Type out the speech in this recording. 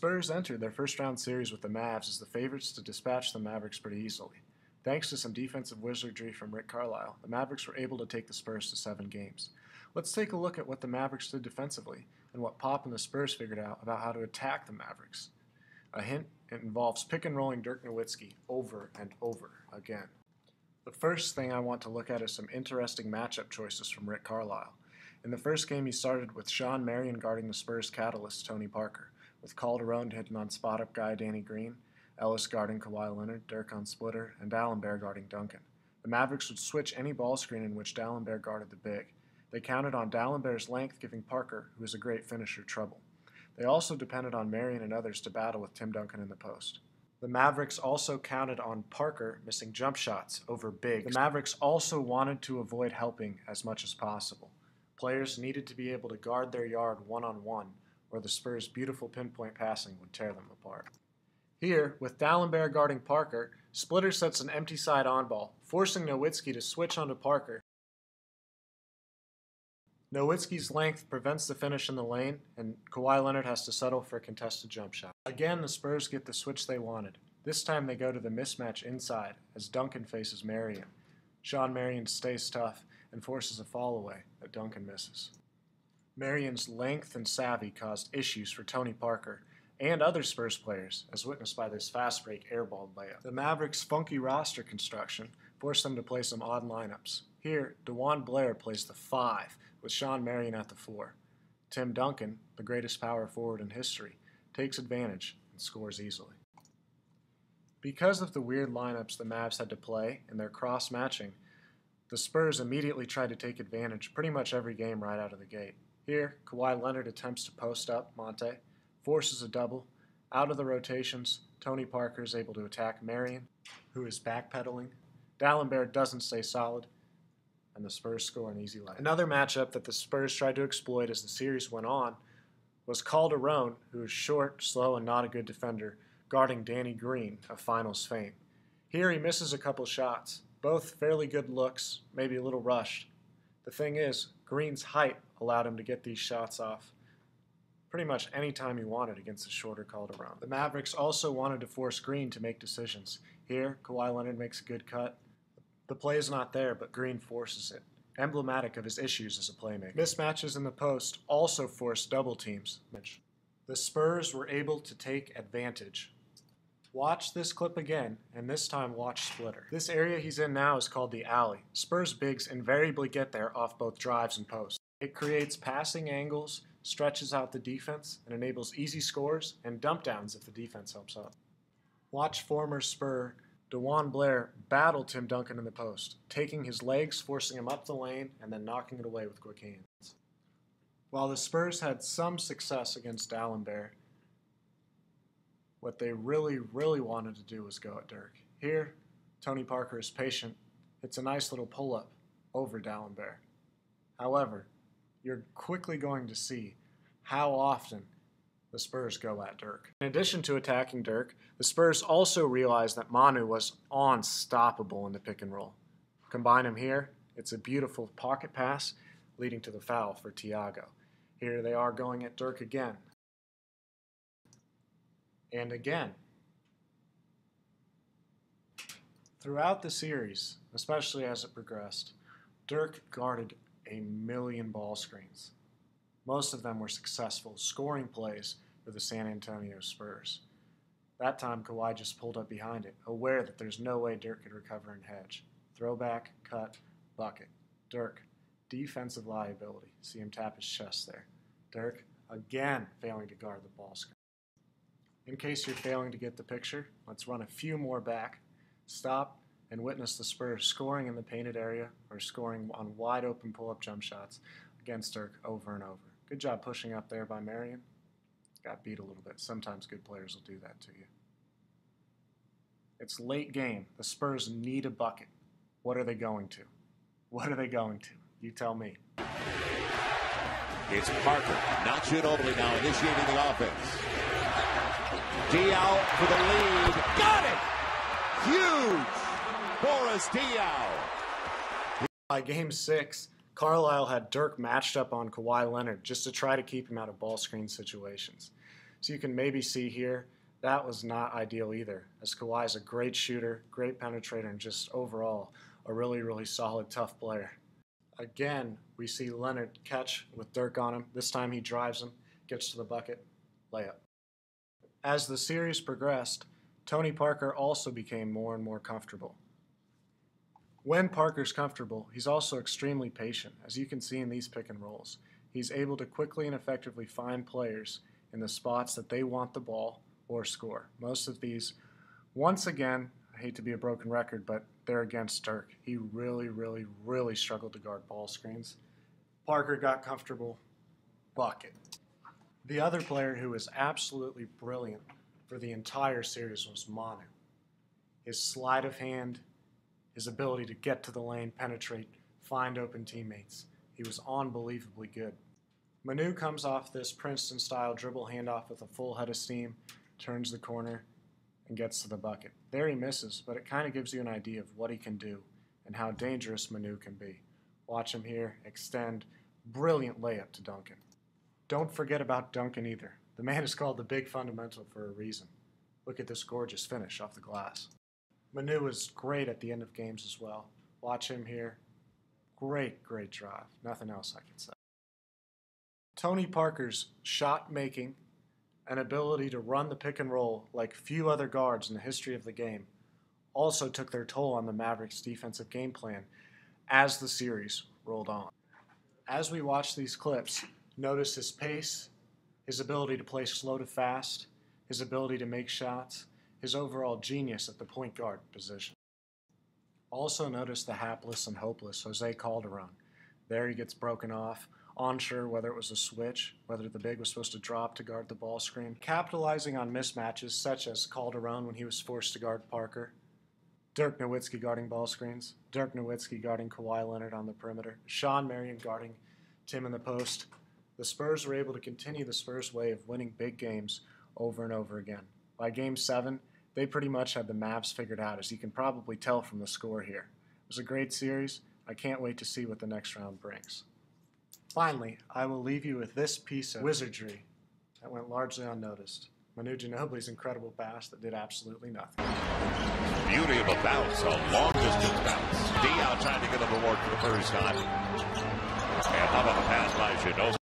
Spurs entered their first-round series with the Mavs as the favorites to dispatch the Mavericks pretty easily. Thanks to some defensive wizardry from Rick Carlisle, the Mavericks were able to take the Spurs to 7 games. Let's take a look at what the Mavericks did defensively and what Pop and the Spurs figured out about how to attack the Mavericks. A hint, it involves pick-and-rolling Dirk Nowitzki over and over again. The first thing I want to look at is some interesting matchup choices from Rick Carlisle. In the first game, he started with Shawn Marion guarding the Spurs catalyst Tony Parker, with Calderon hitting on spot-up guy Danny Green, Ellis guarding Kawhi Leonard, Dirk on splitter, and Dalembert guarding Duncan. The Mavericks would switch any ball screen in which Dalembert guarded the big. They counted on Dalembert's length giving Parker, who is a great finisher, trouble. They also depended on Marion and others to battle with Tim Duncan in the post. The Mavericks also counted on Parker missing jump shots over bigs. The Mavericks also wanted to avoid helping as much as possible. Players needed to be able to guard their yard one-on-one, or the Spurs' beautiful pinpoint passing would tear them apart. Here, with Dalembert guarding Parker, Splitter sets an empty side on ball, forcing Nowitzki to switch onto Parker. Nowitzki's length prevents the finish in the lane, and Kawhi Leonard has to settle for a contested jump shot. Again, the Spurs get the switch they wanted. This time they go to the mismatch inside, as Duncan faces Marion. Shawn Marion stays tough and forces a fall away that Duncan misses. Marion's length and savvy caused issues for Tony Parker and other Spurs players, as witnessed by this fast break airball layup. The Mavericks' funky roster construction forced them to play some odd lineups. Here, DeJuan Blair plays the 5, with Shawn Marion at the 4. Tim Duncan, the greatest power forward in history, takes advantage and scores easily. Because of the weird lineups the Mavs had to play and their cross-matching, the Spurs immediately tried to take advantage pretty much every game right out of the gate. Here, Kawhi Leonard attempts to post up Monte, forces a double. Out of the rotations, Tony Parker is able to attack Marion, who is backpedaling. Dalembert doesn't stay solid, and the Spurs score an easy layup. Another matchup that the Spurs tried to exploit as the series went on was Calderon, who is short, slow, and not a good defender, guarding Danny Green of Finals fame. Here he misses a couple shots, both fairly good looks, maybe a little rushed. The thing is, Green's height allowed him to get these shots off pretty much any time he wanted against the shorter Calderon. The Mavericks also wanted to force Green to make decisions. Here, Kawhi Leonard makes a good cut. The play is not there, but Green forces it, emblematic of his issues as a playmaker. Mismatches in the post also forced double teams. The Spurs were able to take advantage. Watch this clip again, and this time watch Splitter. This area he's in now is called the alley. Spurs bigs invariably get there off both drives and posts. It creates passing angles, stretches out the defense, and enables easy scores and dump downs if the defense helps out. Watch former Spur DeJuan Blair battle Tim Duncan in the post, taking his legs, forcing him up the lane, and then knocking it away with quick hands. While the Spurs had some success against Dalembert, what they really wanted to do was go at Dirk. Here, Tony Parker is patient, hits a nice little pull-up over Dalembert. However, you're quickly going to see how often the Spurs go at Dirk. In addition to attacking Dirk, the Spurs also realized that Manu was unstoppable in the pick and roll. Combine him here, it's a beautiful pocket pass leading to the foul for Thiago. Here they are going at Dirk again. And again. Throughout the series, especially as it progressed, Dirk guarded a million ball screens. Most of them were successful, scoring plays for the San Antonio Spurs. That time, Kawhi just pulled up behind it, aware that there's no way Dirk could recover and hedge. Throwback, cut, bucket. Dirk, defensive liability. See him tap his chest there. Dirk, again, failing to guard the ball screen. In case you're failing to get the picture, let's run a few more back, stop, and witness the Spurs scoring in the painted area or scoring on wide-open pull-up jump shots against Dirk over and over. Good job pushing up there by Marion. Got beat a little bit. Sometimes good players will do that to you. It's late game. The Spurs need a bucket. What are they going to? What are they going to? You tell me. It's Parker, not Ginobili now initiating the offense. Diaw for the lead. Got it! Huge! Boris Diaw. By Game 6, Carlisle had Dirk matched up on Kawhi Leonard just to try to keep him out of ball screen situations. So you can maybe see here, that was not ideal either, as Kawhi is a great shooter, great penetrator, and just overall a really, really solid, tough player. Again, we see Leonard catch with Dirk on him. This time he drives him, gets to the bucket, layup. As the series progressed, Tony Parker also became more and more comfortable. When Parker's comfortable, he's also extremely patient, as you can see in these pick and rolls. He's able to quickly and effectively find players in the spots that they want the ball or score. Most of these, once again, I hate to be a broken record, but they're against Dirk. He really, really, really struggled to guard ball screens. Parker got comfortable, bucket. The other player who was absolutely brilliant for the entire series was Manu. His sleight of hand, his ability to get to the lane, penetrate, find open teammates. He was unbelievably good. Manu comes off this Princeton-style dribble handoff with a full head of steam, turns the corner, and gets to the bucket. There he misses, but it kind of gives you an idea of what he can do and how dangerous Manu can be. Watch him here, extend, brilliant layup to Duncan. Don't forget about Duncan either. The man is called the big fundamental for a reason. Look at this gorgeous finish off the glass. Manu is great at the end of games as well. Watch him here. Great, great drive. Nothing else I can say. Tony Parker's shot making and ability to run the pick and roll like few other guards in the history of the game also took their toll on the Mavericks' defensive game plan as the series rolled on. As we watch these clips, notice his pace, his ability to play slow to fast, his ability to make shots, his overall genius at the point guard position. Also notice the hapless and hopeless Jose Calderon. There he gets broken off, unsure whether it was a switch, whether the big was supposed to drop to guard the ball screen. Capitalizing on mismatches such as Calderon when he was forced to guard Parker, Dirk Nowitzki guarding ball screens, Dirk Nowitzki guarding Kawhi Leonard on the perimeter, Sean Marion guarding Tim in the post. The Spurs were able to continue the Spurs' way of winning big games over and over again. By Game 7, they pretty much had the Mavs figured out, as you can probably tell from the score here. It was a great series. I can't wait to see what the next round brings. Finally, I will leave you with this piece of wizardry that went largely unnoticed. Manu Ginobili's incredible pass that did absolutely nothing. Beauty of a bounce, a long-distance bounce. D out trying to get a reward for the first time. And how about the pass by Ginobili?